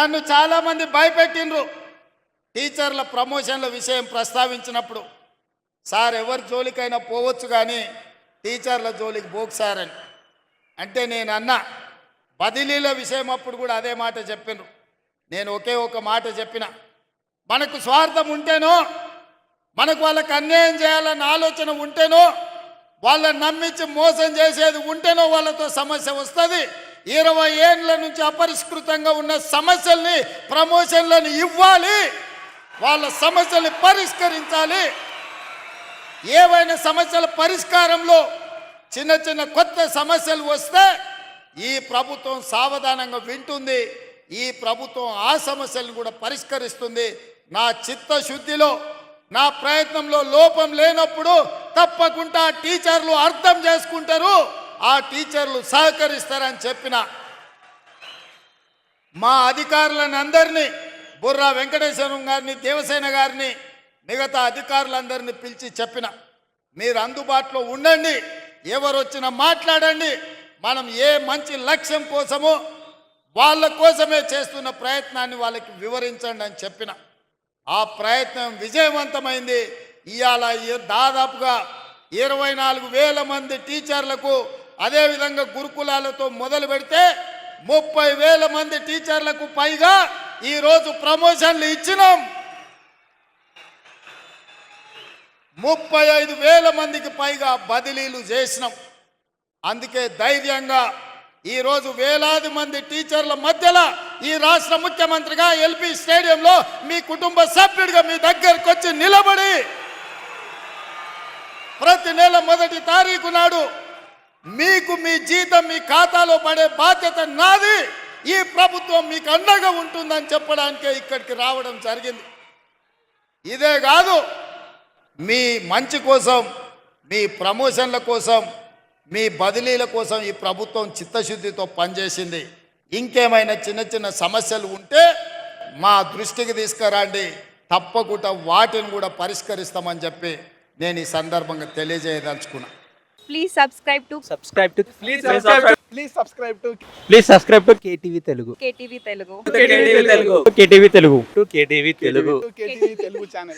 నన్ను చాలామంది భయపెట్టిండ్రు టీచర్ల ప్రమోషన్ల విషయం ప్రస్తావించినప్పుడు. సార్ ఎవరి జోలికైనా పోవచ్చు కానీ టీచర్ల జోలికి పోకు సార్ అని అంటే నేను అన్నా. బదిలీల విషయం అప్పుడు కూడా అదే మాట చెప్పినారు. నేను ఒకే ఒక మాట చెప్పిన, మనకు స్వార్థం ఉంటేనో, మనకు వాళ్ళకి అన్యాయం చేయాలన్న ఆలోచన ఉంటేనో, వాళ్ళని నమ్మించి మోసం చేసేది ఉంటేనో వాళ్ళతో సమస్య వస్తుంది. 20 ఏళ్ళ నుంచి అపరిష్కృతంగా ఉన్న సమస్యల్ని ప్రమోషన్లను ఇవ్వాలి, వాళ్ళ సమస్యల్ని పరిష్కరించాలి. ఏవైనా సమస్యల పరిష్కారంలో చిన్న చిన్న కొత్త సమస్యలు వస్తే ఈ ప్రభుత్వం సావధానంగా వింటుంది. ఈ ప్రభుత్వం ఆ సమస్యలను కూడా పరిష్కరిస్తుంది. నా చిత్తశుద్ధిలో, నా ప్రయత్నంలో లోపం లేనప్పుడు తప్పకుండా టీచర్లు అర్థం చేసుకుంటారు, ఆ టీచర్లు సహకరిస్తారని చెప్పిన. మా అధికారులను అందరినీ, బుర్రా వెంకటేశ్వరం గారిని, దేవసేన గారిని, మిగతా అధికారులందరినీ పిలిచి చెప్పిన, మీరు అందుబాటులో ఉండండి, ఎవరు వచ్చినా మాట్లాడండి, మనం ఏ మంచి లక్ష్యం కోసమో వాళ్ళ కోసమే చేస్తున్న ప్రయత్నాన్ని వాళ్ళకి వివరించండి అని చెప్పిన. ఆ ప్రయత్నం విజయవంతమైంది. ఇవాళ దాదాపుగా 24,000 మంది టీచర్లకు, అదేవిధంగా గురుకులాలతో మొదలు పెడితే 30,000 మంది టీచర్లకు పైగా ఈరోజు ప్రమోషన్లు ఇచ్చినాం. 35,000 మందికి పైగా బదిలీలు చేసినాం. అందుకే ధైర్యంగా ఈరోజు వేలాది మంది టీచర్ల మధ్యలో ఈ రాష్ట్ర ముఖ్యమంత్రిగా ఎల్పీ స్టేడియంలో మీ కుటుంబ సభ్యుడిగా మీ దగ్గరకు వచ్చి నిలబడి ప్రతి నెల 1వ తారీఖు నాడు మీకు మీ జీతం మీ ఖాతాలో పడే బాధ్యత నాది, ఈ ప్రభుత్వం మీకు అండగా ఉంటుందని చెప్పడానికే ఇక్కడికి రావడం జరిగింది. ఇదే కాదు, మీ మంచి కోసం, మీ ప్రమోషన్ల కోసం, మీ బదిలీల కోసం ఈ ప్రభుత్వం చిత్తశుద్ధితో పనిచేసింది. ఇంకేమైనా చిన్న చిన్న సమస్యలు ఉంటే మా దృష్టికి తీసుకురండి, తప్పకుండా వాటిని కూడా పరిష్కరిస్తామని చెప్పి నేను ఈ సందర్భంగా తెలియజేయదలుచుకున్నా. Please subscribe to KTV Telugu. KTV Telugu. KTV Telugu channel.